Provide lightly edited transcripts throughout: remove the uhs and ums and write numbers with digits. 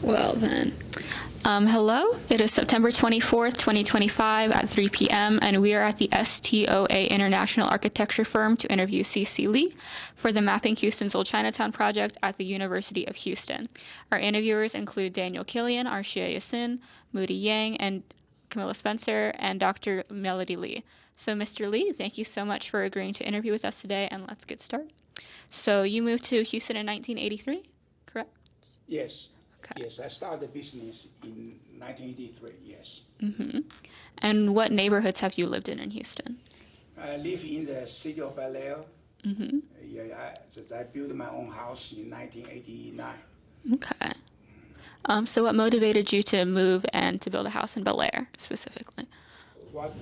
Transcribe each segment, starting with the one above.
Well then. Hello, it is September 24th, 2025 at 3 p.m. and we are at the STOA International Architecture Firm to interview CC Lee for the Mapping Houston's Old Chinatown project at the University of Houston. Our interviewers include Daniel Killian, Arshia Yassin, Moody Yang, and Camilla Spencer, and Dr. Melody Lee. So Mr. Lee, thank you so much for agreeing to interview with us today, and let's get started. So you moved to Houston in 1983, correct? Yes. Okay. Yes, I started the business in 1983, yes. Mm-hmm. And what neighborhoods have you lived in Houston? I live in the city of Bel Air. Mm-hmm. I built my own house in 1989. Okay. So what motivated you to move and to build a house in Bel Air specifically? What?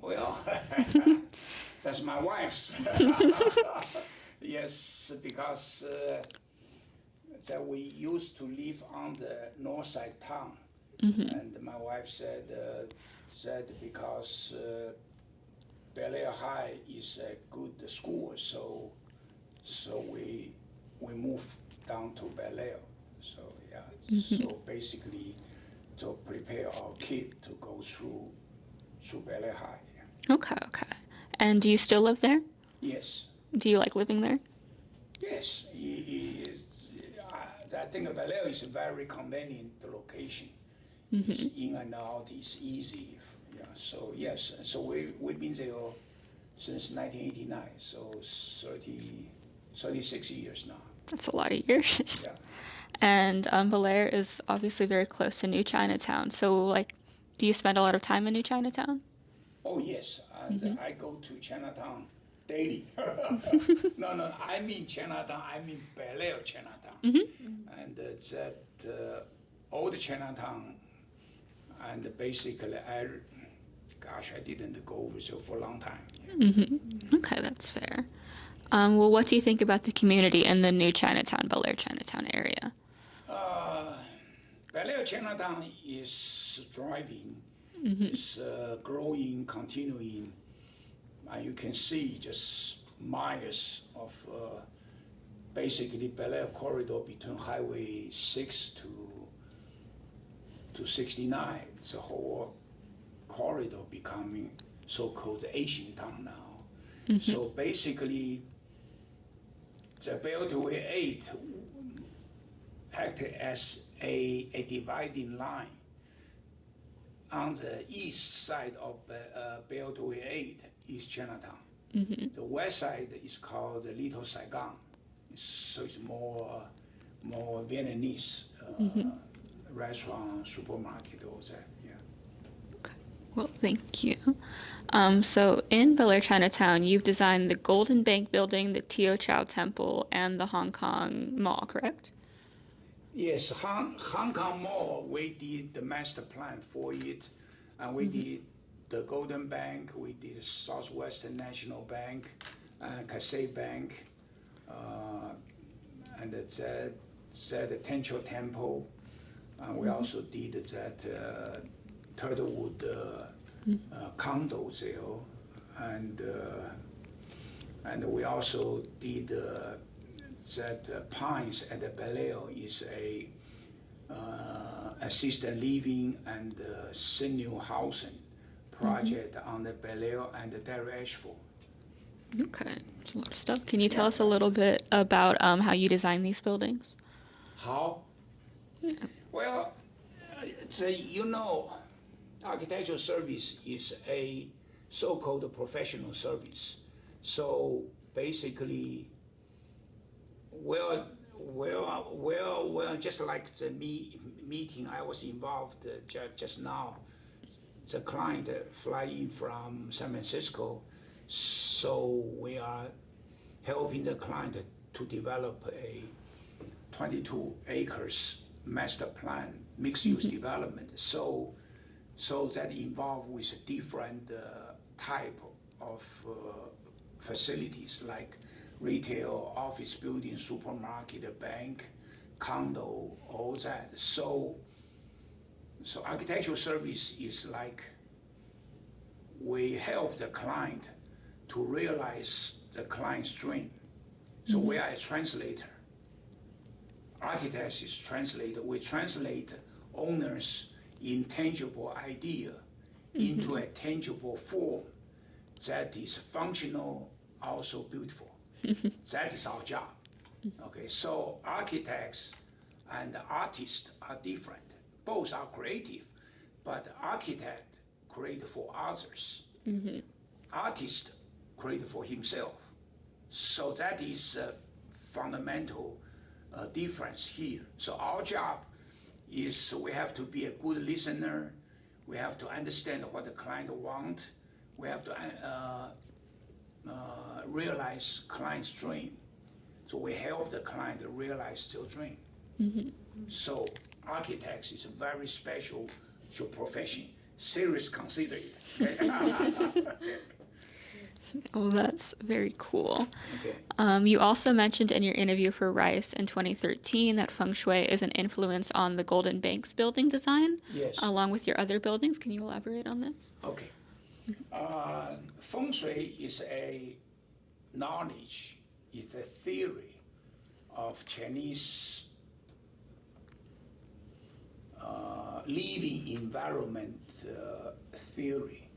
Well, that's my wife's. Yes, because that we used to live on the north side town, and my wife said because Bel Air High is a good school, so we moved down to Bel Air. So yeah, so basically to prepare our kid to go through Bel Air High. Yeah. Okay. And do you still live there? Yes. Do you like living there? Yes. I think Bel Air is a very convenient location. It's in and out, it's easy. Yeah. So yes. So we've been there since 1989. So 36 years now. That's a lot of years. Yeah. And Bel Air is obviously very close to New Chinatown. So do you spend a lot of time in New Chinatown? Oh yes, and I go to Chinatown daily. No, I mean Chinatown. I mean Bel Air Chinatown, and it's at old Chinatown. And basically, I didn't go over there for a long time. Yeah. Okay, that's fair. Well, what do you think about the community in the new Chinatown, Bel Air Chinatown area? Bel Air Chinatown is thriving. It's growing, continuing, and you can see just miles of basically Bel Air corridor between Highway 6 to 69. It's a whole corridor becoming so-called Asian town now. So basically, the Beltway 8 acted as a dividing line. On the east side of Beltway 8 is Chinatown. The west side is called Little Saigon. So it's more Vietnamese restaurant, supermarket, all that. Yeah. Okay. Well, thank you. So in Bel Air Chinatown, you've designed the Golden Bank Building, the Tio Chow Temple, and the Hong Kong Mall, correct? Yes, Hong Kong Mall, we did the master plan for it, and we did the Golden Bank, we did Southwestern National Bank, Cathay Bank, and the Tencho Temple. We also did that Turtlewood condo there, and we also did that Pines at the Bel Air is a assisted living and senior housing project on the Bel Air and the Derry Ashford. Okay, that's a lot of stuff. Can you tell us a little bit about how you designed these buildings? How? Yeah. Well, architectural service is a so-called professional service. So basically, just like the meeting I was involved just now, the client fly in from San Francisco, so we are helping the client to develop a 22 acres master plan, mixed-use development. So that involved with different type of facilities like retail, office building, supermarket, bank, condo, all that. So architectural service is like we help the client to realize the client's dream. So we are a translator architects is translate. We translate owner's intangible idea into a tangible form that is functional, also beautiful. That is our job. Okay, so architects and artists are different. Both are creative, but architect create for others. Artist create for himself. So that is a fundamental difference here. So our job is we have to be a good listener. We have to understand what the client want. We have to realize client's dream. So we help the client realize their dream. So architects is a very special profession. Serious consider it. Oh, that's very cool. Okay. You also mentioned in your interview for Rice in 2013 that feng shui is an influence on the Golden Banks building design, Yes. along with your other buildings. Can you elaborate on this? Okay. Feng Shui is a knowledge, is a theory of Chinese living environment theory.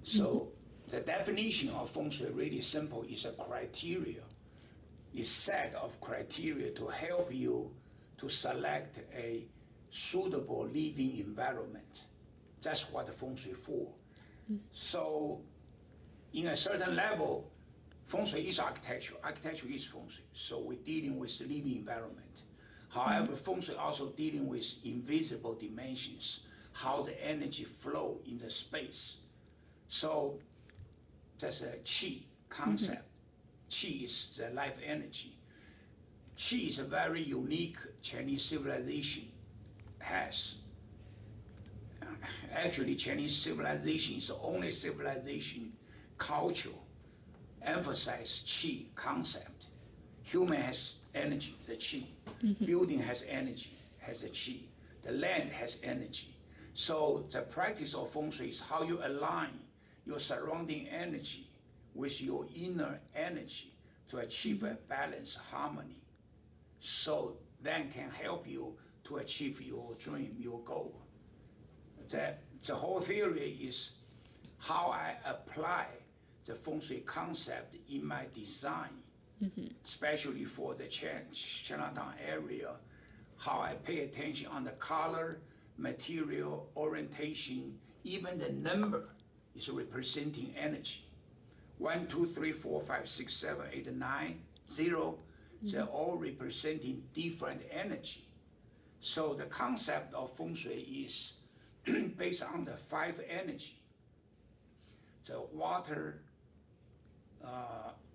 So the definition of Feng Shui really simple is a criteria, is set of criteria to help you to select a suitable living environment. That's what the Feng Shui for. So in a certain level, Feng Shui is architecture. Architecture is Feng Shui. So we're dealing with the living environment. However, Feng Shui also dealing with invisible dimensions, how the energy flow in the space. So that's a qi concept. Qi is the life energy. Qi is a very unique Chinese civilization has. Actually, Chinese civilization is the only civilization culture emphasize qi concept. Human has energy, the qi. Building has energy, has a qi. The land has energy. So the practice of Feng Shui is how you align your surrounding energy with your inner energy to achieve a balanced harmony. So then can help you to achieve your dream, your goal. The whole theory is how I apply the Feng Shui concept in my design, especially for the Chinatown area, how I pay attention on the color, material, orientation, even the number is representing energy. 1, 2, 3, 4, 5, 6, 7, 8, 9, 0, they're all representing different energy. So the concept of Feng Shui is based on the 5 energy. The water,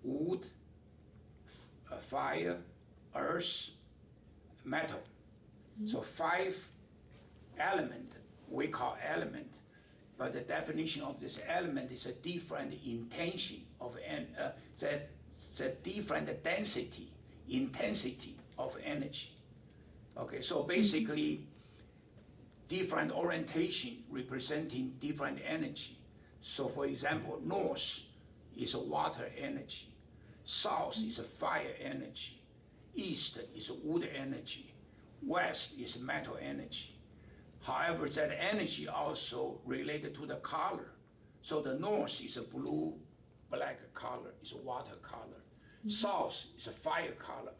wood, fire, earth, metal. So 5 element we call element, but the definition of this element is a different intention of the different density, intensity of energy. Okay, so basically different orientation representing different energy. So for example, north is a water energy, south is a fire energy, east is wood energy, west is metal energy. However, that energy also related to the color. So the north is a blue, black color, is a water color. South is a fire color.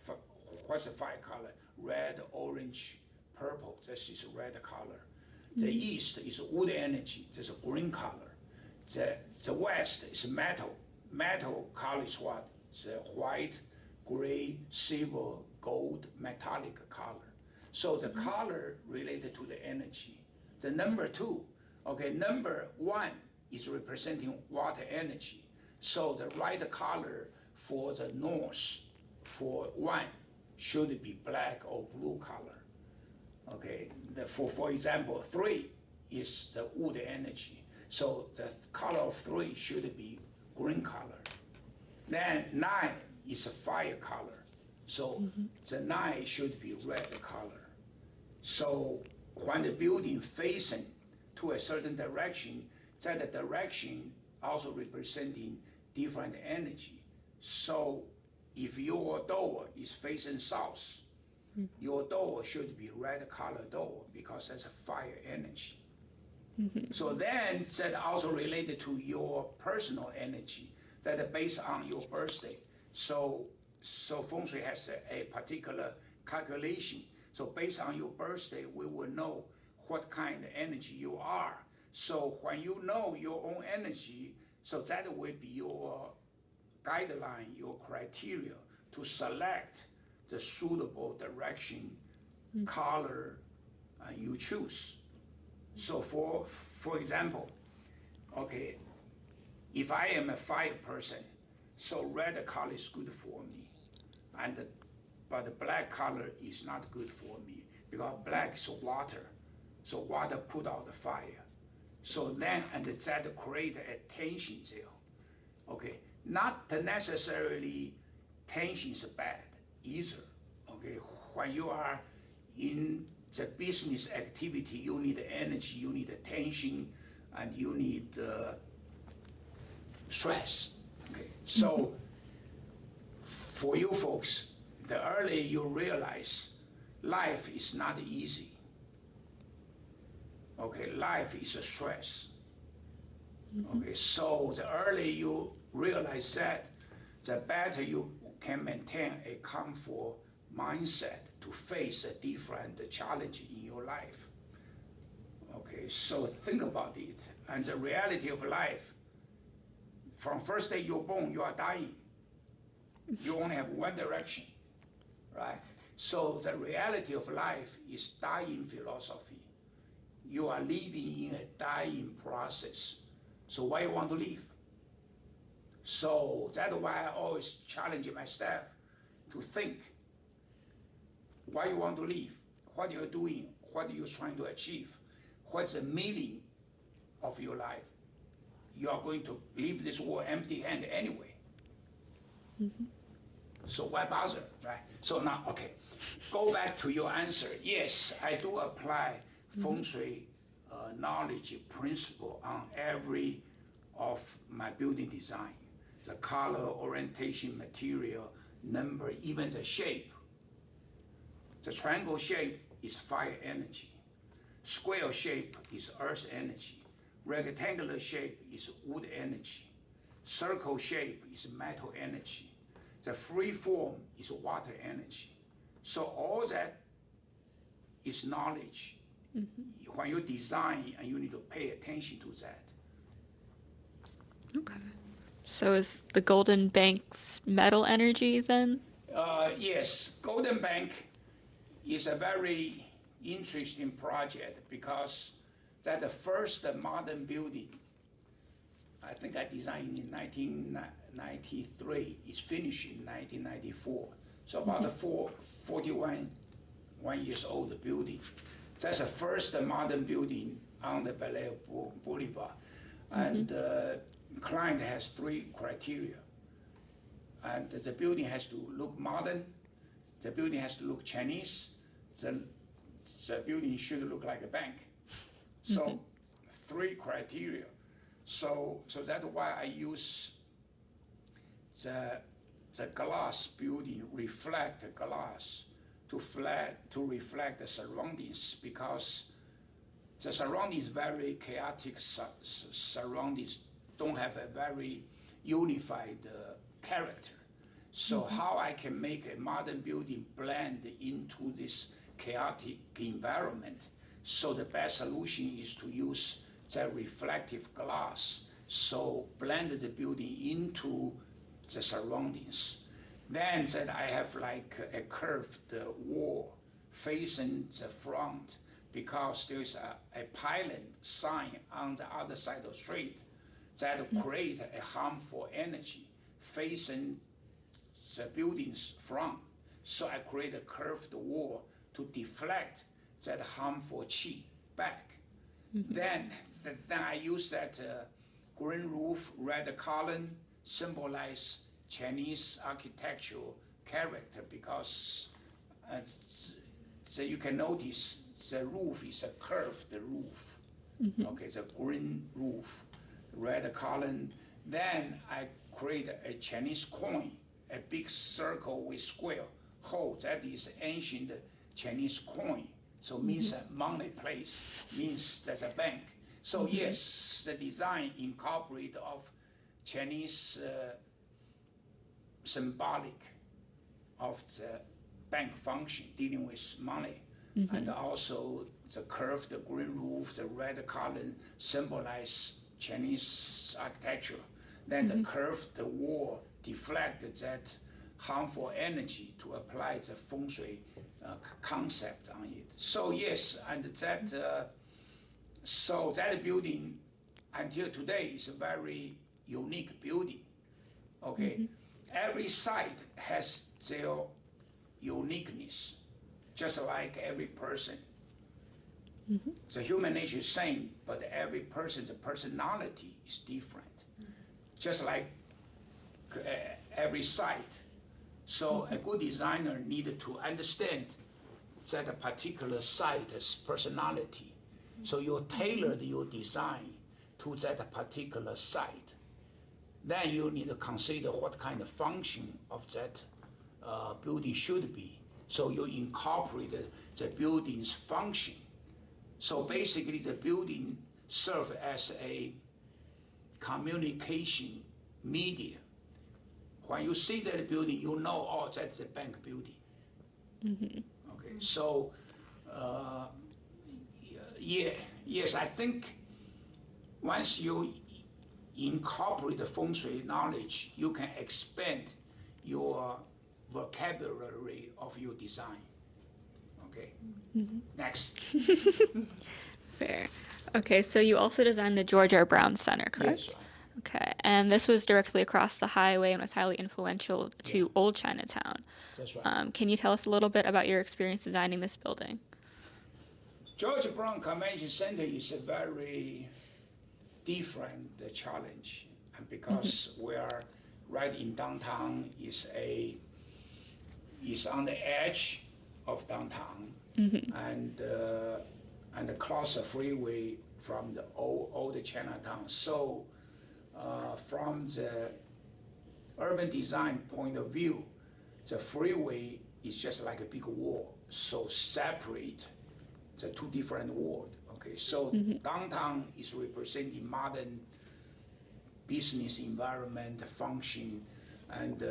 What's a fire color? Red, orange, purple, this is a red color. The east is wood energy, this is a green color. The west is metal. Metal color is what? It's white, gray, silver, gold, metallic color. So the color related to the energy. The number 2, okay, number 1 is representing water energy. So the right color for the north for 1 should be black or blue color. Okay, for example, 3 is the wood energy. So the color of 3 should be green color. Then 9 is a fire color. So the 9 should be red color. So when the building facing to a certain direction, that direction also representing different energy. So if your door is facing south, your door should be red color door because that's a fire energy. So then that also related to your personal energy that based on your birthday. So Feng Shui has a particular calculation. So based on your birthday, we will know what kind of energy you are. So when you know your own energy, so that will be your guideline, your criteria to select the suitable direction, color you choose. So for example, okay, if I am a fire person, so red color is good for me, but the black color is not good for me because black is water, so water put out the fire. So then, and that create a tension there. Okay, not necessarily tension is bad either. Okay, when you are in the business activity, you need energy, you need attention, and you need stress. Okay, so for you folks, the earlier you realize life is not easy. Okay, life is a stress. Okay, so the earlier you realize that, the better you can maintain a comfort mindset to face a different challenge in your life. Okay, so think about it. And the reality of life, from first day you're born, you are dying. You only have one direction, right? So the reality of life is dying philosophy. You are living in a dying process. So why you want to live? So that's why I always challenge myself to think why you want to live, what you're doing, what you're trying to achieve, what's the meaning of your life. You are going to leave this world empty-handed anyway. So why bother, right? So now, okay, go back to your answer. Yes, I do apply Feng Shui knowledge principle on every of my building design. The color, orientation, material, number, even the shape. The triangle shape is fire energy. Square shape is earth energy. Rectangular shape is wood energy. Circle shape is metal energy. The free form is water energy. So all that is knowledge. When you design, and you need to pay attention to that. Okay. So is the Golden Bank's metal energy then? Yes, Golden Bank is a very interesting project because that's the first modern building. I think I designed in 1993. It's finished in 1994. So about 41 years old building. That's the first modern building on the Bel Air Boulevard. And the client has 3 criteria. And the building has to look modern, the building has to look Chinese, the building should look like a bank. So 3 criteria. So that's why I use the glass building, reflect glass to reflect the surroundings, because the surroundings very chaotic surroundings, don't have a very unified character. So how I can make a modern building blend into this chaotic environment? So the best solution is to use the reflective glass, so blend the building into the surroundings. Then that I have like a curved wall facing the front, because there's a pylon sign on the other side of the street that create a harmful energy facing the building's front. So I create a curved wall to deflect that harmful qi back. Then I use that green roof, red column, symbolize Chinese architectural character, because so you can notice the roof is a curved roof. Okay, the green roof, red column. Then I create a Chinese coin, a big circle with square Ho, that is ancient Chinese coin. So means a money place, means there's a bank. So yes, the design incorporate of Chinese symbolic of the bank function dealing with money. And also the curved green roof, the red column symbolize Chinese architecture. Then the curved wall deflect that harmful energy to apply the feng shui concept on it. So yes, and that so that building until today is a very unique building. Okay, every site has their uniqueness, just like every person. The human nature is same, but every person's personality is different. Just like every site. So a good designer needed to understand that a particular site's personality. So you tailored your design to that particular site. Then you need to consider what kind of function of that building should be. So you incorporated the building's function. So basically the building serves as a communication media. When you see that building, you know, oh, that's a bank building. Okay, so yes, I think once you incorporate the feng shui knowledge, you can expand your vocabulary of your design. Okay, next. Fair. Okay, so you also designed the George R. Brown Center, correct? Yes. Okay, and this was directly across the highway and was highly influential to Old Chinatown. That's right. Can you tell us a little bit about your experience designing this building? George Brown Convention Center is a very different challenge, and because we are right in downtown, is on the edge of downtown, and across the freeway from the old Chinatown. So from the urban design point of view, the freeway is just like a big wall, so separate the two different worlds. Okay, so downtown is representing modern business environment function, and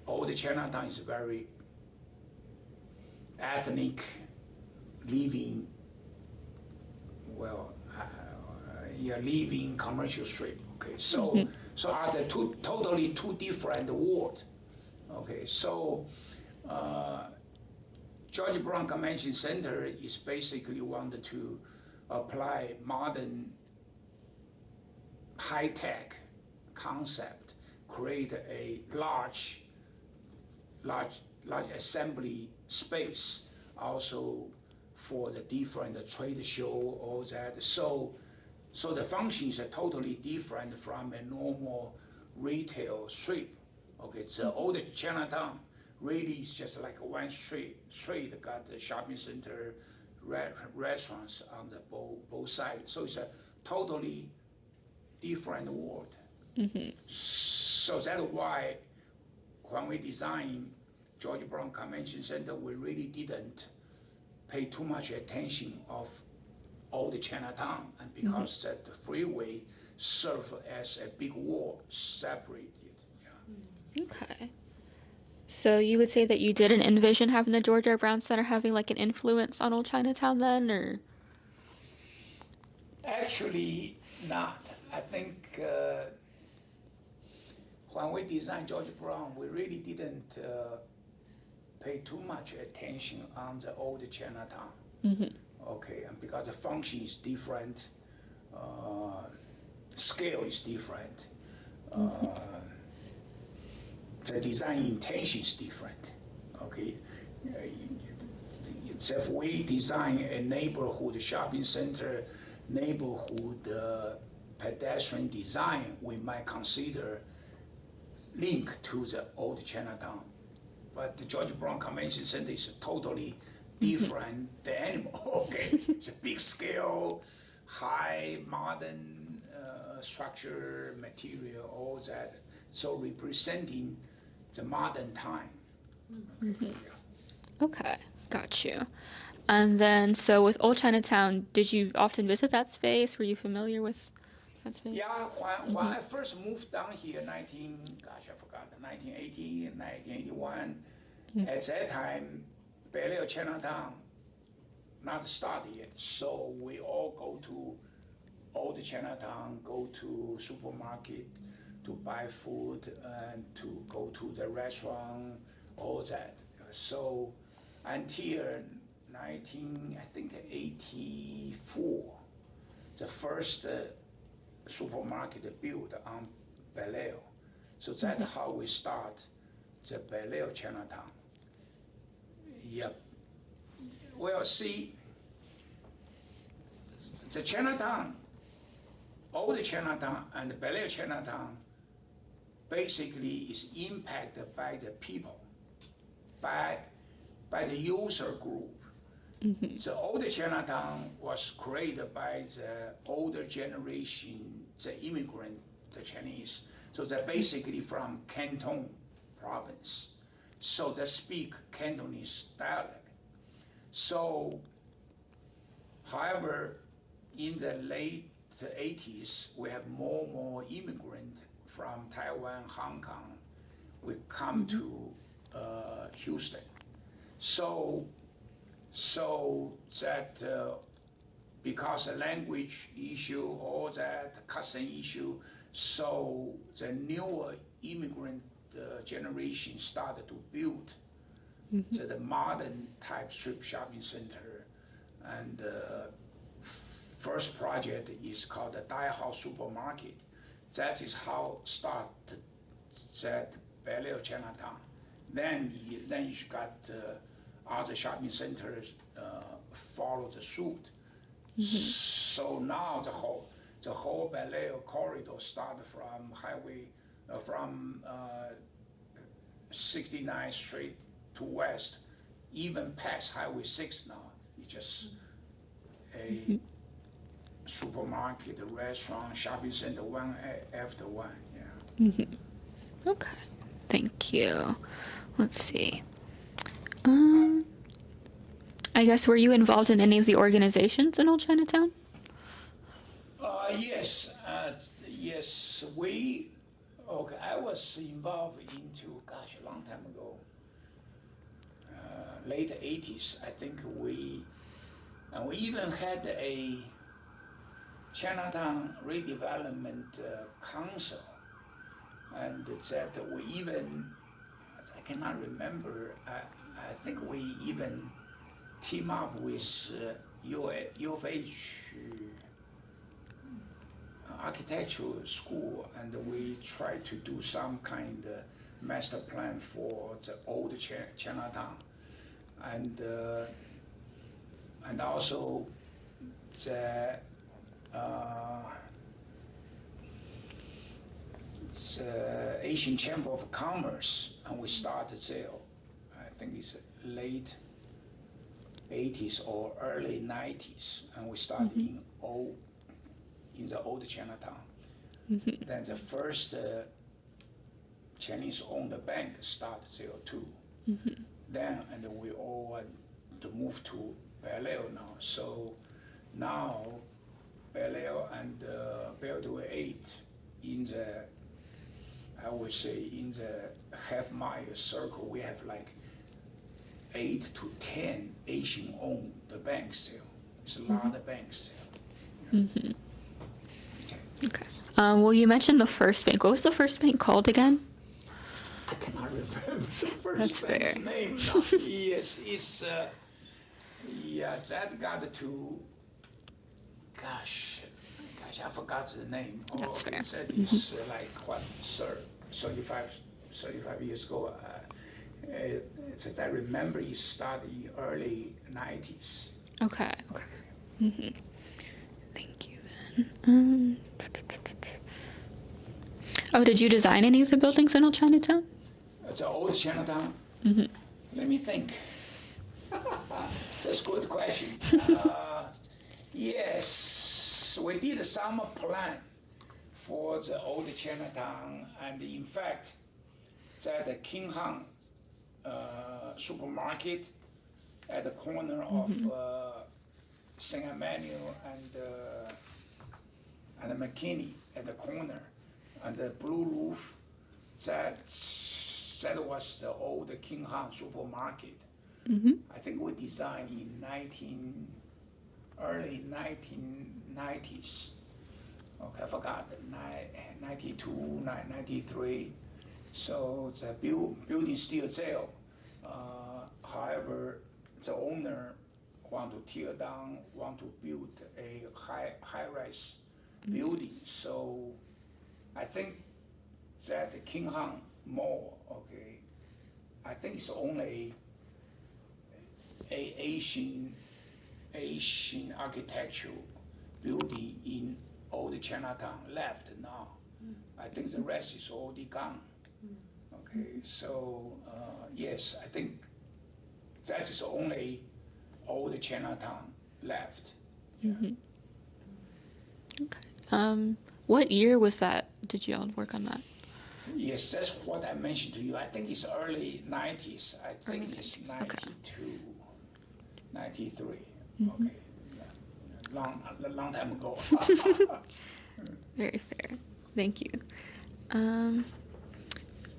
old Chinatown is very ethnic living. Well, living commercial strip. Okay, so are the two totally two different worlds. Okay, so George Brown Convention Center is basically wanted to apply modern high-tech concept, create a large assembly space, also for the different trade show, all that. So the function is totally different from a normal retail strip. Okay, the old Chinatown really is just like one street got the shopping center, restaurants on the both sides. So it's a totally different world. So that's why when we designed George Brown Convention Center, we really didn't pay too much attention of old Chinatown, and because that the freeway served as a big wall separated. Yeah. Okay. So you would say that you didn't envision having the George R. Brown Center having like an influence on Old Chinatown then, or? Actually, not. I think when we designed George Brown, we really didn't pay too much attention on the old Chinatown. Okay, and because the function is different, scale is different, the design intention is different. Okay, if we design a neighborhood shopping center, neighborhood pedestrian design, we might consider link to the old Chinatown. But the George Brown Convention Center is totally different animal. Okay, it's a big scale, high modern structure, material, all that. So representing the modern time. Okay, got you. And then, so with Old Chinatown, did you often visit that space? Were you familiar with that space? Yeah, when I first moved down here, I forgot, 1980, 1981, at that time, Belle Chinatown not started yet, so we all go to Old Chinatown, go to supermarket to buy food and to go to the restaurant, all that. So until 19, I think 84, the first supermarket built on Belle. So that's how we start the Belle Chinatown. Yep. Well, see, the Chinatown, old Chinatown and Belle Chinatown basically is impacted by the people, by the user group. The older Chinatown was created by the older generation, the immigrant, the Chinese. So they're basically from Canton province. So they speak Cantonese dialect. So, however, in the late 80s, we have more immigrant from Taiwan, Hong Kong. We come to Houston. So that because the language issue or that custom issue, so the newer immigrant generation started to build the modern type strip shopping center. And first project is called the Dai House Supermarket. That is how started that Belle Chinatown. Then you got other shopping centers follow the suit. So now the whole Belle corridor started from highway from 69th Street to west, even past Highway 6 now. It's just a supermarket, a restaurant, shopping center, one after one. Yeah. Okay, thank you. Let's see. I guess, were you involved in any of the organizations in Old Chinatown? Yes, yes. Okay, I was involved into, gosh, a long time ago, late 80s. I think we even had a Chinatown Redevelopment Council, and that we even, I cannot remember, I think we even team up with U of H architectural school, and we try to do some kind of master plan for the old Chinatown, and also the Asian Chamber of Commerce, and we started there. I think it's late 80s or early 90s, and we started in the old Chinatown. Then the first Chinese-owned bank started there too. Then, and we all went to move to Belle now. So now Belle and Beltway 8 in the, I would say, in the half-mile circle, we have like 8 to 10 Asian-owned banks there. There's a lot of banks there. Okay. Well, you mentioned the first bank. What was the first bank called again? I cannot remember the first That's bank's fair. name now. Yes, it's yeah, that got to, gosh, I forgot the name. That's fair. It's like what, 35 years ago. As I remember, it started early 90s. Okay. Thank you then. Oh, did you design any of the buildings in Old Chinatown? The old Chinatown? Let me think. That's a good question. Yes, we did some plan for the old Chinatown, and in fact, that the King Hung supermarket at the corner of St. Emmanuel and McKinney at the corner, and the blue roof. That was the old King Han supermarket. I think we designed in early 1990s. Okay, I forgot, 92, 93. So the building still there. However, the owner want to tear down, want to build a high-rise building. So I think that the King Han Mall, okay, I think it's only a Asian architectural building in old Chinatown left now. I think the rest is already gone. Okay, so yes, I think that is only old Chinatown left. Yeah. Okay. What year was that? Did you all work on that? Yes, that's what I mentioned to you. I think it's early 90s. I think Early it's 90s, okay. 92, 93. Okay, yeah. Long time ago. Very fair. Thank you.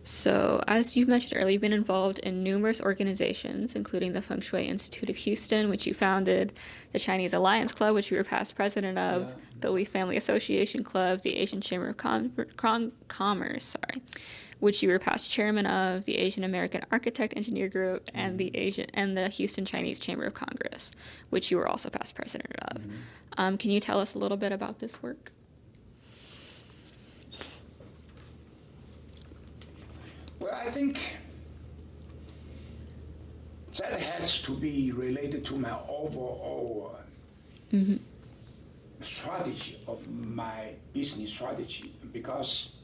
So, as you mentioned earlier, you've been involved in numerous organizations, including the Feng Shui Institute of Houston, which you founded, the Chinese Alliance Club, which you were past president of, Yeah. the Lee Family Association Club, the Asian Chamber of Commerce, which you were past chairman of, the Asian American Architect Engineer Group, and the Houston Chinese Chamber of Congress, which you were also past president of. Can you tell us a little bit about this work? Well, I think that has to be related to my overall strategy of my business strategy, because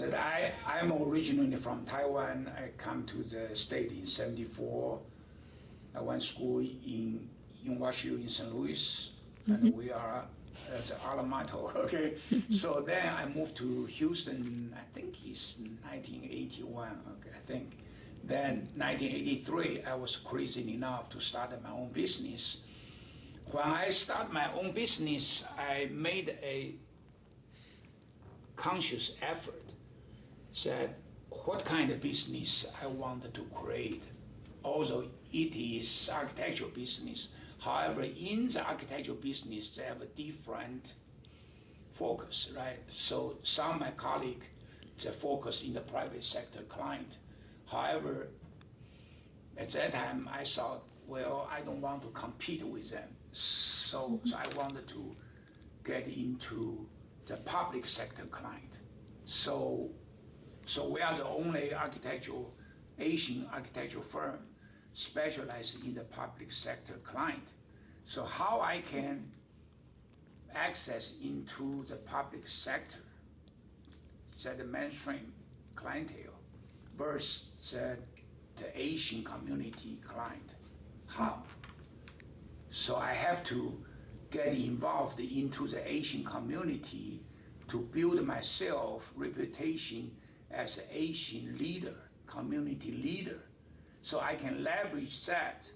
I'm originally from Taiwan. I come to the state in '74. I went to school in WashU in St. Louis, and we are at the alma mater, okay? So then I moved to Houston, I think it's 1981, okay, I think. Then 1983, I was crazy enough to start my own business. When I started my own business, I made a conscious effort that what kind of business I wanted to create. Although it is architectural business, however, in the architectural business, they have a different focus, right? So some of my colleagues, they focus in the private sector client. However, at that time, I thought, well, I don't want to compete with them. So I wanted to get into the public sector client. So we are the only Asian architectural firm specialized in the public sector client. So how I can access into the public sector, the mainstream clientele, versus the Asian community client, how? So I have to get involved into the Asian community to build myself reputation as an Asian leader, community leader, so I can leverage that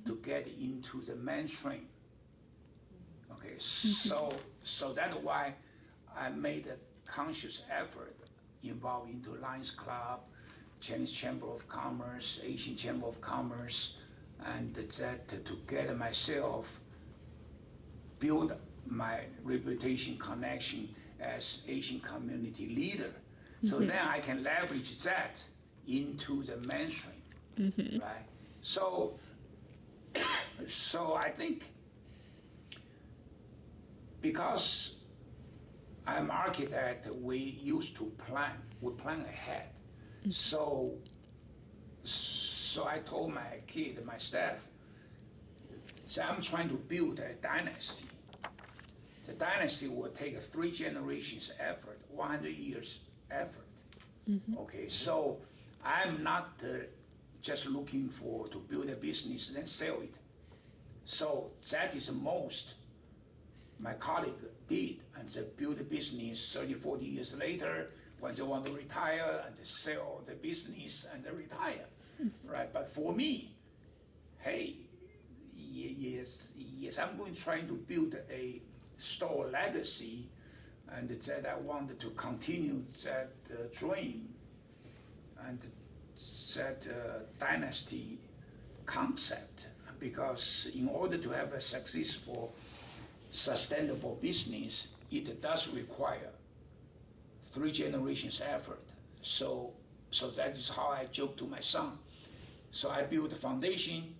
to get into the mainstream. Okay, so that's why I made a conscious effort involved into Lions Club, Chinese Chamber of Commerce, Asian Chamber of Commerce, and that to get myself build my reputation connection as Asian community leader. So then I can leverage that into the mainstream, right? So I think because I'm architect, we used to plan. We plan ahead. So I told my kid, my staff, so I'm trying to build a dynasty. The dynasty will take 3 generations effort, 100 years effort. Okay, so I'm not just looking to build a business and then sell it. So that is the most my colleague did, and they built a business 30, 40 years later. when they want to retire and they sell the business and they retire, right? But for me, hey, yes, I'm going trying to build a store legacy, and that I wanted to continue that dream and that dynasty concept, because in order to have a successful, sustainable business, it does require 3 generations effort. So that is how I joke to my son. So I build the foundation,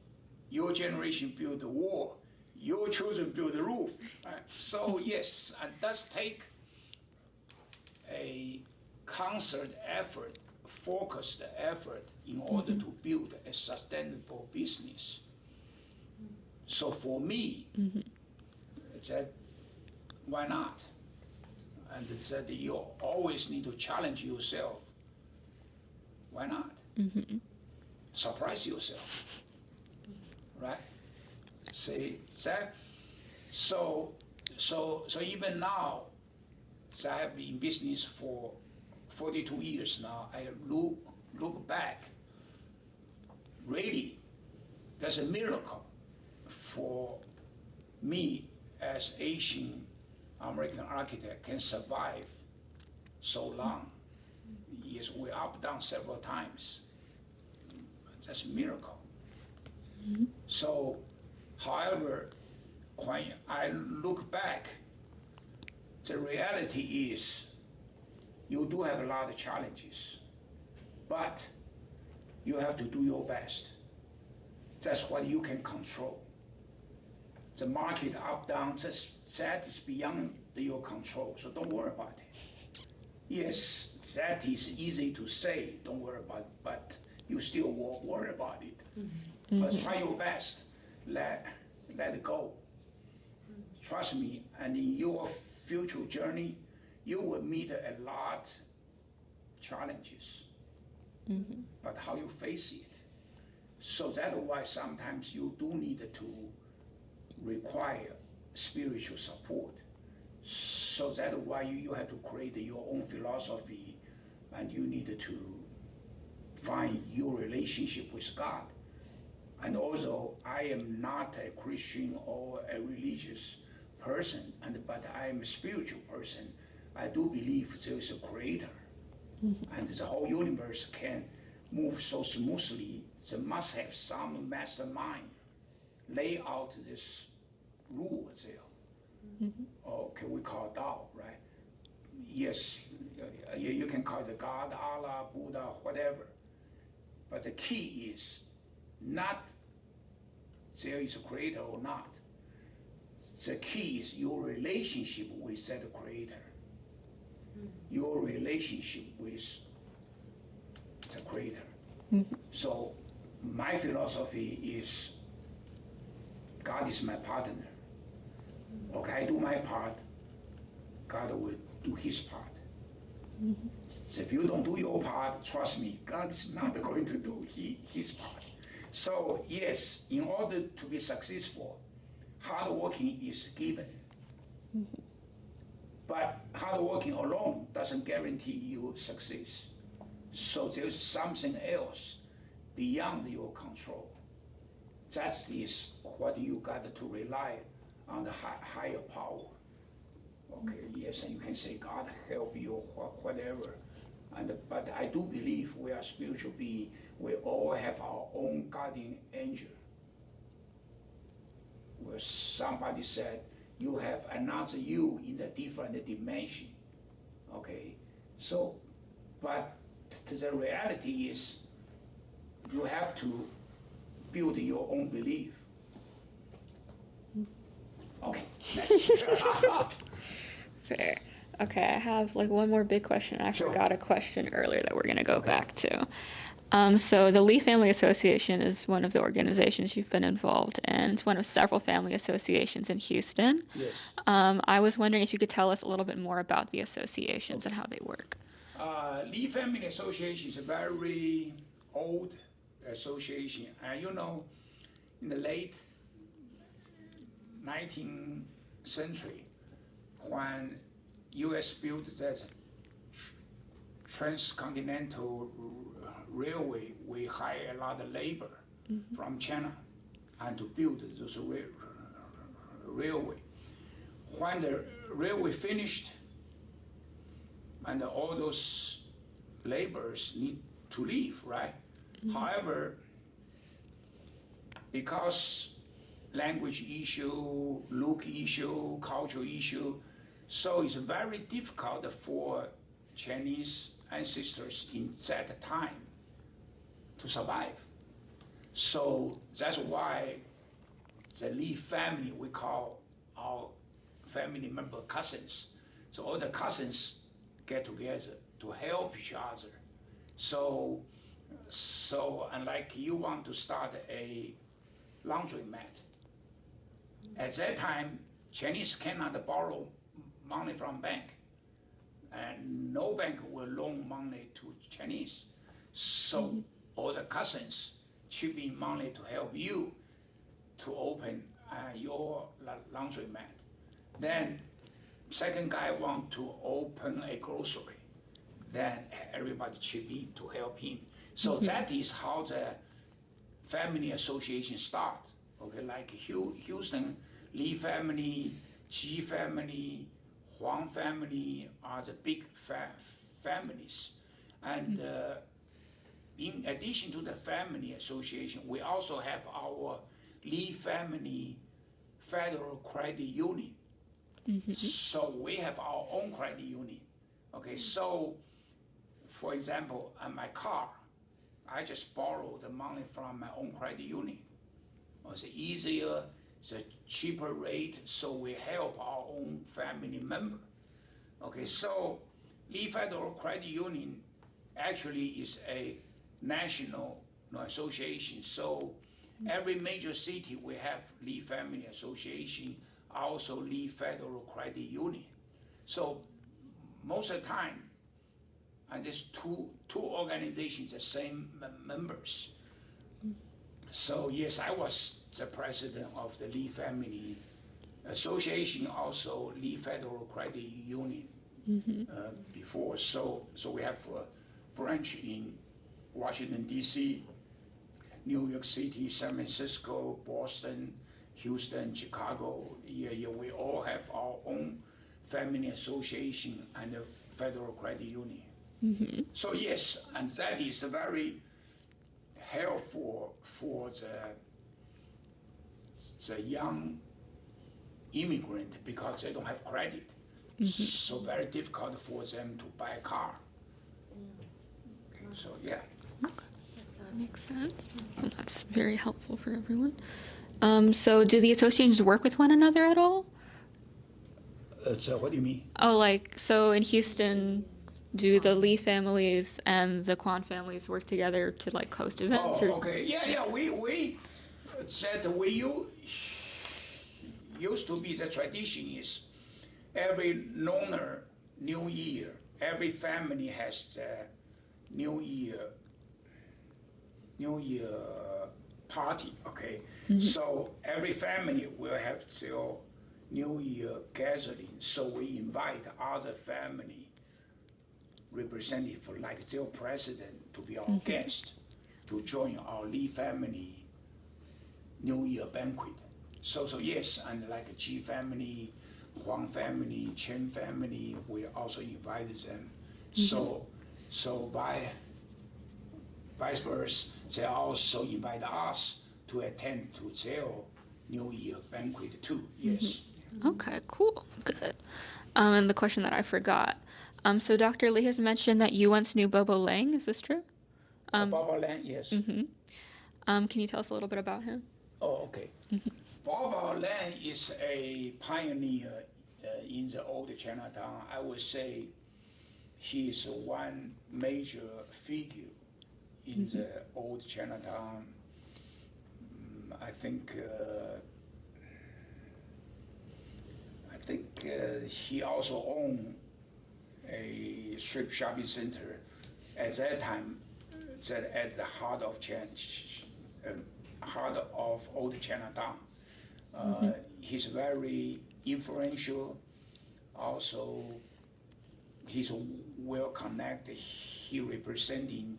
your generation build the wall, your children build the roof. Right? So yes, it does take a concerted effort, focused effort in order to build a sustainable business. So for me, that why not? And that you always need to challenge yourself. Why not? Surprise yourself, right? See that? So even now, I have been in business for 42 years now. I look back. Really, that's a miracle for me as Asian American architect can survive so long. Yes, we're up down several times. That's a miracle. So, however, when I look back, the reality is you do have a lot of challenges, but you have to do your best. That's what you can control. The market up, down, that is beyond your control, so don't worry about it. Yes, that is easy to say, don't worry about it, but you still worry about it. But try your best, let it go. Trust me, and in your future journey, you will meet a lot challenges, but how you face it. So that's why sometimes you do need to require spiritual support. So that's why you have to create your own philosophy, and you need to find your relationship with God. And also, I am not a Christian or a religious person, but I am a spiritual person. I do believe there is a creator, and the whole universe can move so smoothly. There must have some mastermind lay out this rule there. Okay, we call it Tao, right? Yes, you can call it God, Allah, Buddha, whatever. But the key is not there is a creator or not. The key is your relationship with that creator. Your relationship with the creator. So my philosophy is God is my partner. Okay, I do my part, God will do his part. So if you don't do your part, trust me, God is not going to do his part. So yes, in order to be successful, hard working is given. But hard working alone doesn't guarantee you success. So there's something else beyond your control. That is what you got to rely on the higher power. Okay, yes, and you can say God help you or whatever. But I do believe we are spiritual beings. We all have our own guardian angel. Where somebody said, you have another you in a different dimension. Okay, so, but the reality is you have to build your own belief. Okay, next. Fair. Okay, I have like one more big question. I Sure. forgot a question earlier that we're going to go back to. So the Lee Family Association is one of the organizations you've been involved in. It's one of several family associations in Houston. Yes. I was wondering if you could tell us a little bit more about the associations and how they work. Lee Family Association is a very old association. And you know, in the late 19th century, when U.S. built that transcontinental railway, we hire a lot of labor from China and to build those railway. When the railway finished, and all those laborers need to leave, right? However, because language issue, look issue, cultural issue, so it's very difficult for Chinese ancestors in that time to survive. So that's why the Li family, we call our family member cousins. So all the cousins get together to help each other. So unlike you want to start a laundromat, at that time, Chinese cannot borrow money from bank, and no bank will loan money to Chinese. So all the cousins chip in money to help you to open your laundromat. Then second guy want to open a grocery. Then everybody chip in to help him. So that is how the family association start. Okay, like Houston, Li family, Ji family, Huang family are the big families. And in addition to the family association, we also have our Li family Federal Credit Union. So we have our own credit union. Okay, so for example, on my car, I just borrow the money from my own credit union. It's easier, it's a cheaper rate, so we help our own family member. Okay, so Li Federal Credit Union actually is a national association. So every major city we have Li Family Association, also Li Federal Credit Union. So most of the time, and there's two organizations, the same members. So yes, I was the president of the Li Family Association, also Li Federal Credit Union before. So we have a branch in Washington, D.C., New York City, San Francisco, Boston, Houston, Chicago. Yeah, we all have our own family association and the Federal Credit Union. So yes, and that is very helpful for the young immigrant because they don't have credit. So very difficult for them to buy a car. Okay, so yeah. Makes sense. Well, that's very helpful for everyone. So do the associations work with one another at all? So what do you mean? Oh, like, so in Houston, do the Lee families and the Kwan families work together to like host events? Oh, okay. Yeah. We said used to be the tradition is every Lunar New Year, every family has the New Year party. Okay, so every family will have their New Year gathering. So we invite other family representative like their president to be our guest to join our Li family New Year banquet. So yes, and like Ji family, Huang family, Chen family, we also invite them. So by vice versa, they also invite us to attend to their New Year banquet too. Yes. Okay, cool, good. And the question that I forgot. So Dr. Lee has mentioned that you once knew Bobo Lang. Is this true? Bobo Lang, yes. Can you tell us a little bit about him? Oh, okay. Bobo Lang is a pioneer in the old Chinatown. I would say he is one major figure in the old Chinatown. I think he also owned a strip shopping center at that time, that at the heart of old Chinatown. He's very influential. Also, he's well connected. He representing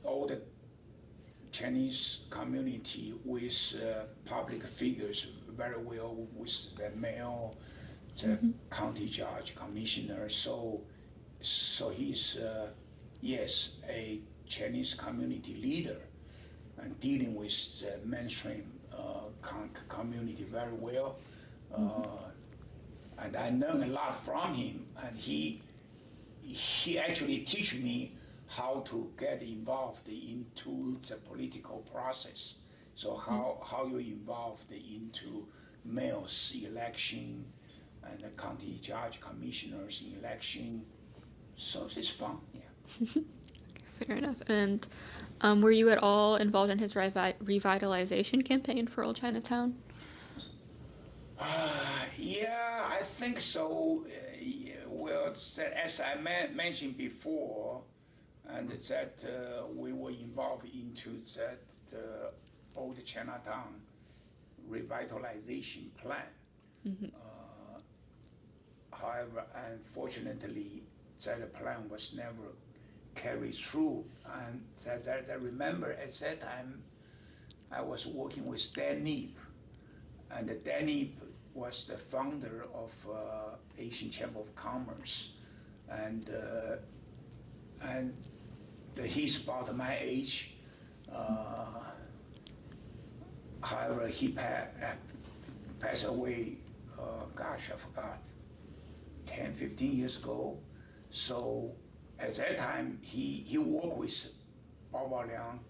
all the Chinese community with public figures very well, with the mayor, the county judge, commissioner. So he's yes, a Chinese community leader and dealing with the mainstream community very well. And I learned a lot from him, and he actually teach me how to get involved into the political process. So how you involved into mayor's election and the county judge commissioners election. So it's fun, yeah. Fair enough. And were you at all involved in his revitalization campaign for Old Chinatown? Yeah, I think so. Yeah, well, as I mentioned before, and that we were involved into that old Chinatown revitalization plan. However, unfortunately, that plan was never carried through. And that I remember at that time, I was working with Dan Neep, and Dan Neep was the founder of Asian Chamber of Commerce, and he's about my age. However, he passed away, gosh, I forgot, 10, 15 years ago. So at that time, he worked with Bao Liang,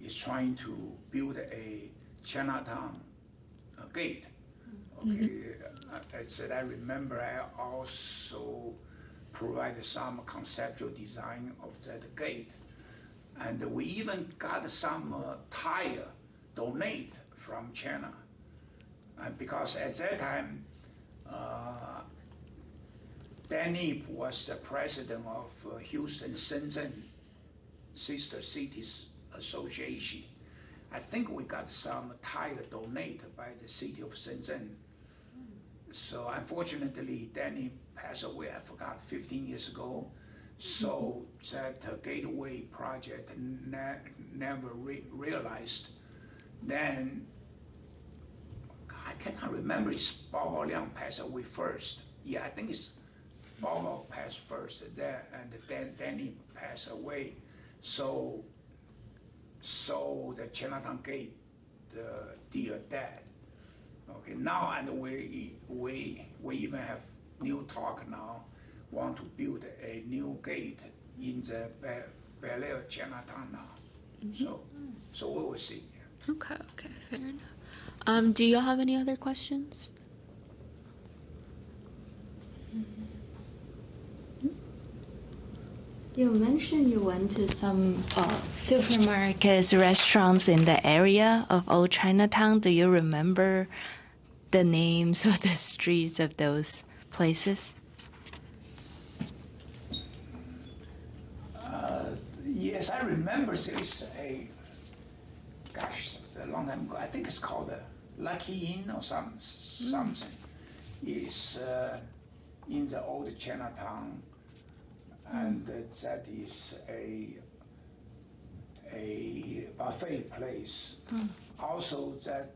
is trying to build a Chinatown gate. Okay, I remember I also provided some conceptual design of that gate, and we even got some tire donate from China, and because at that time, Dan Neep was the president of Houston Shenzhen Sister Cities Association. I think we got some tire donated by the city of Shenzhen. So unfortunately, Danny passed away, I forgot, 15 years ago. So that gateway project never realized. Then, I cannot remember if Bao Liang passed away first. Yeah, I think it's Bao passed first, and then Danny passed away. So the Chinatown Gate deal dead. Okay, now and we even have new talk now, want to build a new gate in the Bel Air Chinatown now. So we will see. Okay, fair enough. Do y'all have any other questions? You mentioned you went to some supermarkets, restaurants in the area of Old Chinatown. Do you remember the names of the streets of those places? Yes, I remember there's it's a long time ago. I think it's called the Lucky Inn or something. It's in the old Chinatown, and that is a buffet place. Also that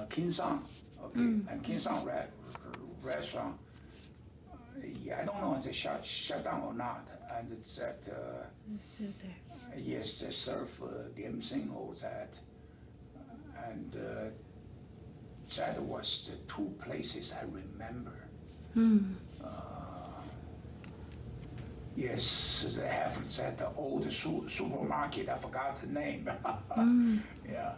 King Sang, okay, and King Sang restaurant. Yeah, I don't know if they shut down or not, and it's that. Yes, they serve dim sum all that, and that was the two places I remember. Yes, they have that old supermarket. I forgot the name. Yeah.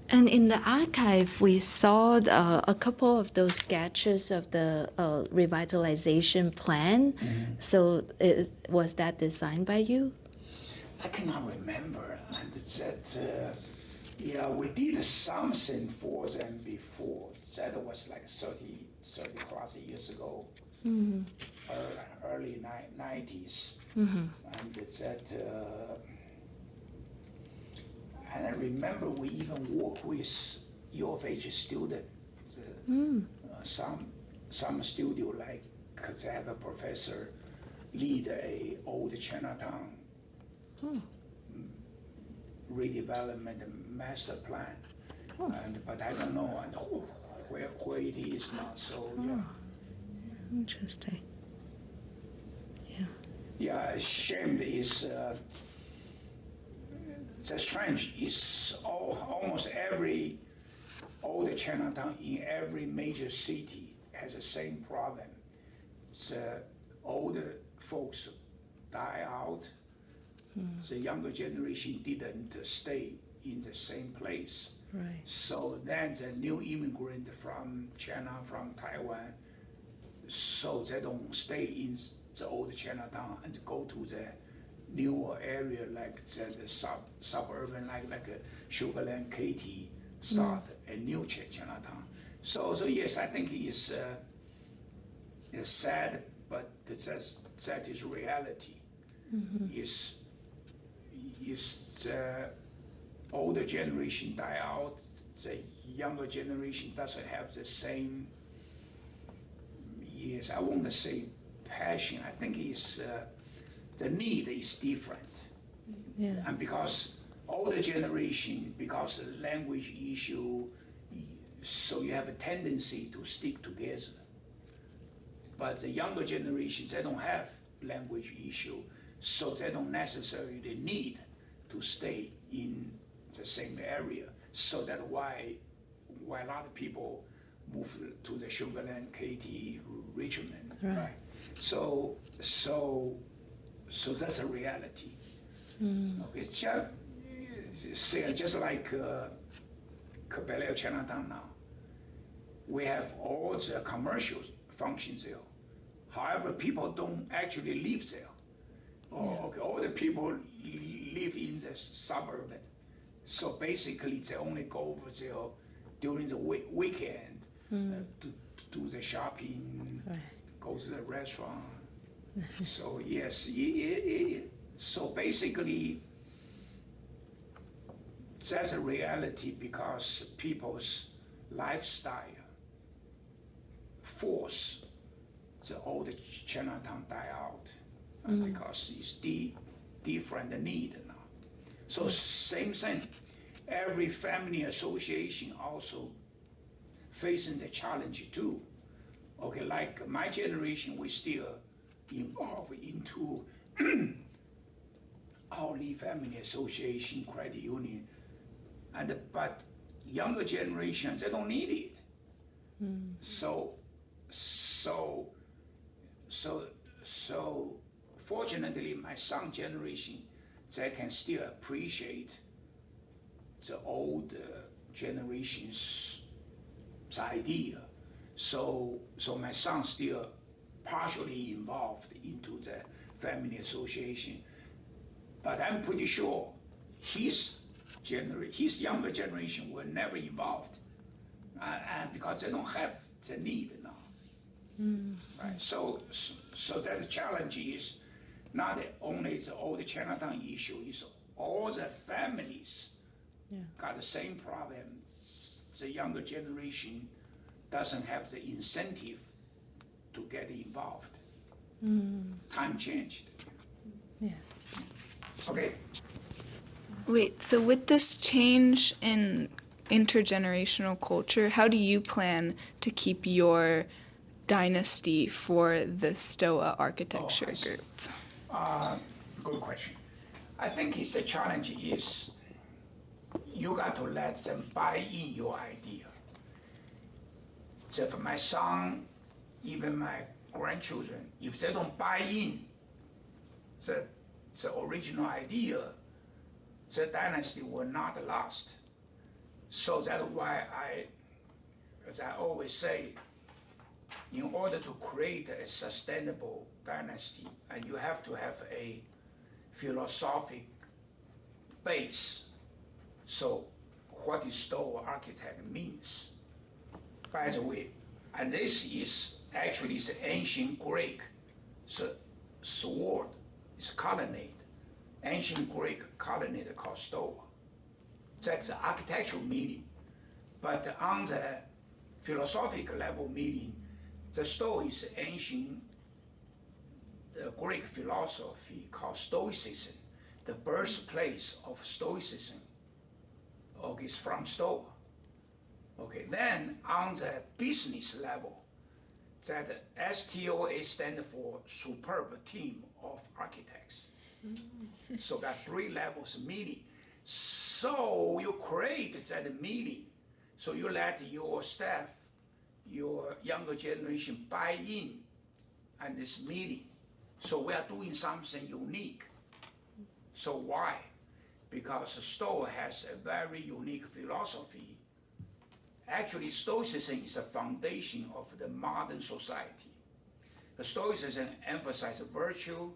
And in the archive, we saw a couple of those sketches of the revitalization plan. So was that designed by you? I cannot remember. And it's that, yeah, we did something for them before. That was like 30 plus years ago, early 90s. And it's that. And I remember we even worked with U of H students, some studio like they have a professor lead a old Chinatown redevelopment master plan, but I don't know where it is now. So yeah. Interesting. Yeah. Yeah, shame is the strange is almost every old Chinatown in every major city has the same problem. The older folks die out. The younger generation didn't stay in the same place. Right. So then the new immigrant from China, from Taiwan, so they don't stay in the old Chinatown and go to the newer area like the suburban, like Sugarland, Katy, start a new Chinatown. So yes, I think it's sad, but that is reality. Is the older generation die out, the younger generation doesn't have the same, yes, I won't say passion, I think it's, the need is different. Yeah. And because older generation, because of language issue, so you have a tendency to stick together. But the younger generations, they don't have language issue, so they don't necessarily need to stay in the same area. So that's why a lot of people move to the Sugarland, Katy, Richmond, right? So that's a reality. Okay, just like Cabello Chinatown now, we have all the commercial functions there. However, people don't actually live there. Okay, all the people live in the suburban. So basically, they only go over there during the weekend to do the shopping, go to the restaurant. So yes, so basically, that's a reality because people's lifestyle force the old Chinatown die out because it's different need now. So same thing, every family association also facing the challenge too. Okay, like my generation, we still involved into our Lee Family Association, credit union, but younger generation, they don't need it. So fortunately, my son generation, they can still appreciate the old generation's idea. So my son still partially involved into the family association, but I'm pretty sure his younger generation were never involved, and because they don't have the need now. Right. So that challenge is not only the old Chinatown issue, it's all the families got the same problems. The younger generation doesn't have the incentive to get involved. Time changed. Yeah. Okay. Wait, so with this change in intergenerational culture, how do you plan to keep your dynasty for the Stoa architecture group? Good question. I think the challenge is you got to let them buy in your idea. So for my son, even my grandchildren, if they don't buy in the original idea, the dynasty will not last. So that's why as I always say, in order to create a sustainable dynasty, and you have to have a philosophic base. So what is Stoa architect means. By the way, and this is actually the ancient Greek sword, it's colonnade. Ancient Greek colonnade called Stoa. That's the architectural meaning. But on the philosophical level meaning, The Stoic is ancient Greek philosophy called Stoicism. The birthplace of Stoicism, okay, is from Stoa. Okay, then on the business level, that STOA stands for Superb Team of Architects. So got 3 levels meeting. So you create that meeting. So you let your staff, your younger generation buy in on this meeting. So we are doing something unique. So why? Because Stoa has a very unique philosophy. Actually, Stoicism is a foundation of the modern society. The Stoicism emphasizes virtue,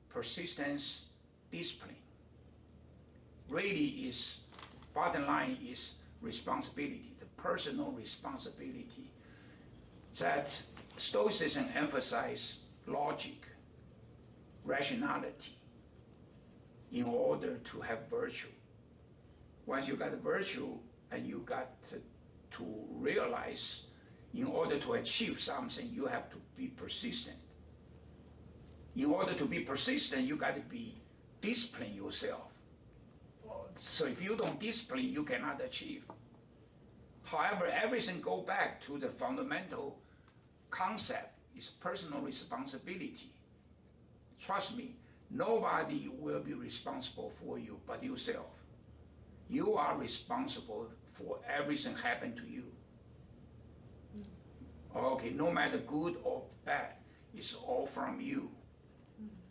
persistence, discipline. Really is, bottom line is responsibility, the personal responsibility. That Stoicism emphasizes logic, rationality, in order to have virtue. Once you got virtue and you got to realize, in order to achieve something, you have to be persistent. In order to be persistent, you got to be discipline yourself. So if you don't discipline, you cannot achieve. However, everything go back to the fundamental concept is personal responsibility. Trust me, nobody will be responsible for you but yourself. You are responsible for everything happen to you. Okay, no matter good or bad, it's all from you.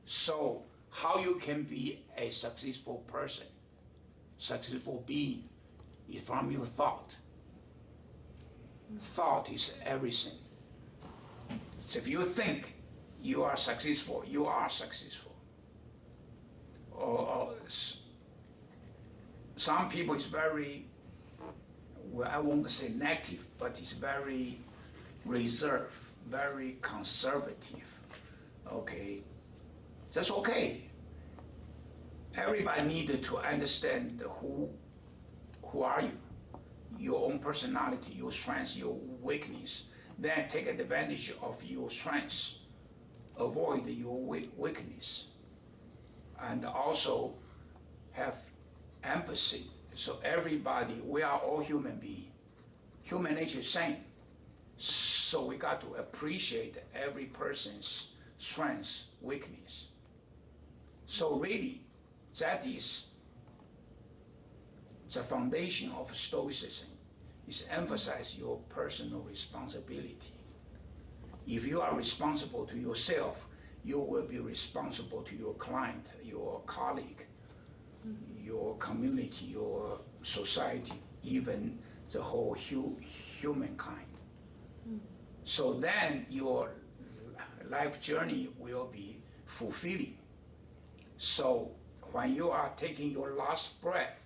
So how you can be a successful person, successful being, is from your thought. Thought is everything. So if you think you are successful, you are successful. Or some people is very, well, I won't say negative, but it's very reserved, very conservative. Okay, that's okay. Everybody needed to understand who are you, your own personality, your strengths, your weakness. Then take advantage of your strengths, avoid your weakness, and also have empathy. So everybody, we are all human beings. Human nature is same. So we got to appreciate every person's strengths, weakness. So really, that is the foundation of Stoicism, is emphasize your personal responsibility. If you are responsible to yourself, you will be responsible to your client, your colleague, your community, your society, even the whole humankind. So then your life journey will be fulfilling. So when you are taking your last breath,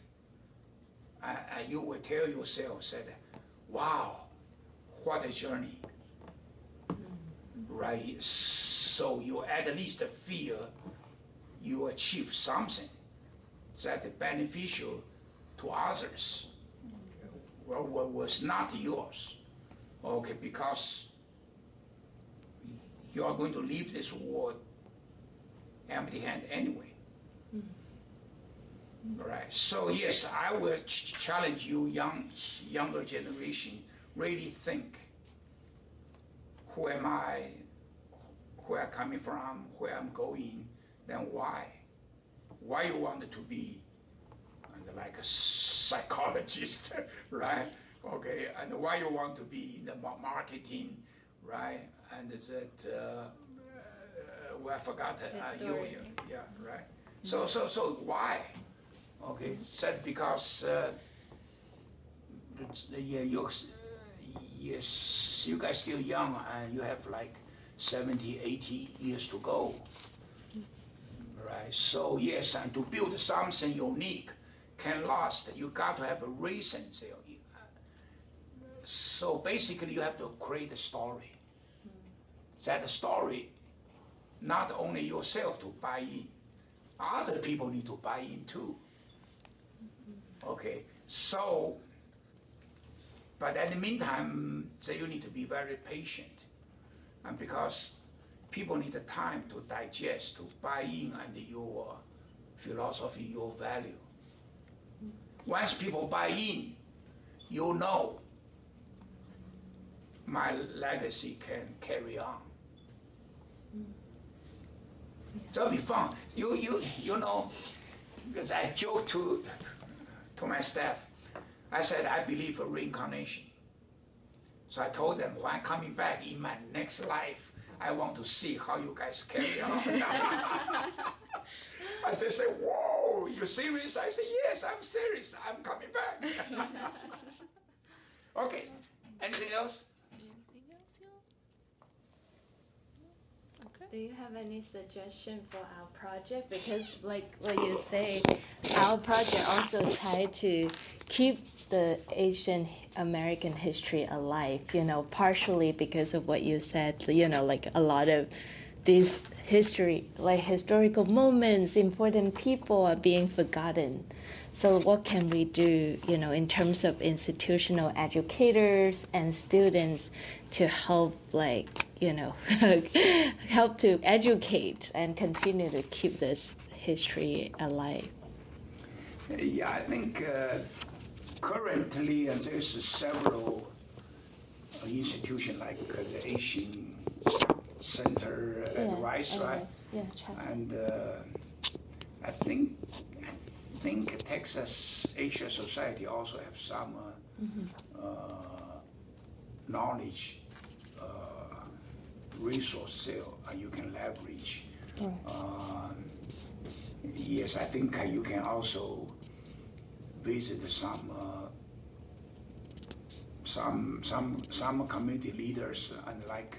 you will tell yourself, said, wow, what a journey, right? So you at least feel you achieve something that beneficial to others, well, what was not yours, okay, because you are going to leave this world empty-handed anyway. Right. So yes, I will challenge you, younger generation, really think, who am I, where I'm coming from, where I'm going, then why? Why you want to be like a psychologist, right? Okay, and why you want to be in the marketing, right? And that, well, I forgot yeah, right. So why? Okay, said because yes, you guys still young and you have like 70, 80 years to go, right? So yes, and to build something unique, can last, you got to have a reason. So basically you have to create a story. That story, not only yourself to buy in, other people need to buy in too. Okay, so, but at the meantime, so you need to be very patient. And because people need the time to digest, to buy in and your philosophy, your value. Once people buy in, you know my legacy can carry on. That'll be fun. You know, because I joke to my staff. I said I believe in reincarnation. So I told them when I'm coming back in my next life, I want to see how you guys carry on. I just say, whoa, you serious? I say, yes, I'm serious. I'm coming back. Okay, anything else? Anything else, y'all? Okay. Do you have any suggestion for our project? Because like what you say, our project also try to keep the Asian American history alive, you know, partially because of what you said, you know, like a lot of these historical moments, important people are being forgotten. So what can we do, you know, in terms of institutional educators and students to help, like, you know, help to educate and continue to keep this history alive? Yeah, I think currently there's several institutions like the Asian Center at Rice, right? Yeah, Chaps. And I think Texas Asia Society also have some knowledge resource there you can leverage. Yes, I think you can also visit some community leaders and like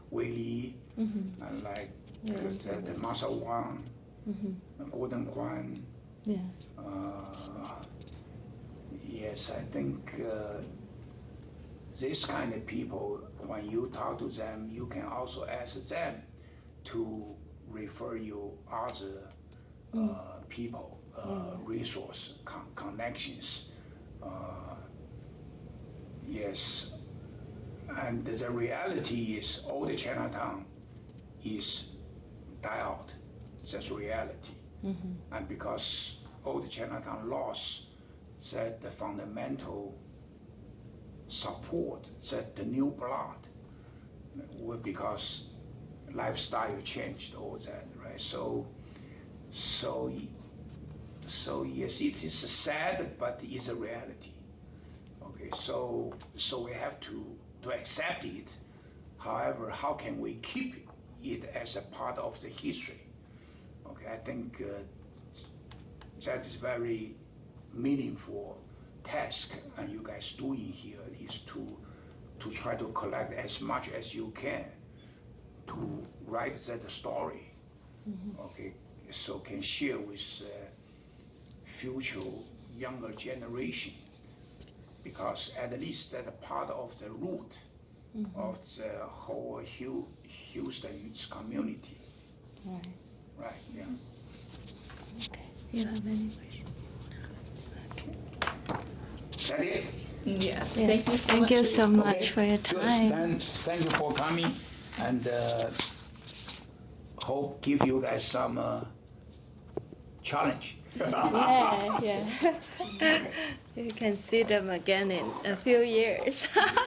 Wei Li and like the Masa Wang, Gordon Kwan. Yeah. Yes, I think this kind of people, when you talk to them, you can also ask them to refer you other people, resource, connections. Yes, and the reality is old Chinatown is die out. That's reality. And because old Chinatown lost that the fundamental support, that the new blood, because lifestyle changed, all that, right? So yes, it is sad, but it's a reality. Okay, so we have to accept it. However, how can we keep it as a part of the history? Okay, I think that is very meaningful task, and you guys doing here is to try to collect as much as you can to write that story. Okay, so can share with future younger generation, because at least that's a part of the root of the whole Houston's community. Right. Right, yeah. Okay. You have any questions? Is that it? Yes. Yeah. Thank you so Thank much. you so much Okay, for your good. time. Thank you for coming, and hope give you guys some challenge. Yeah. You can see them again in a few years.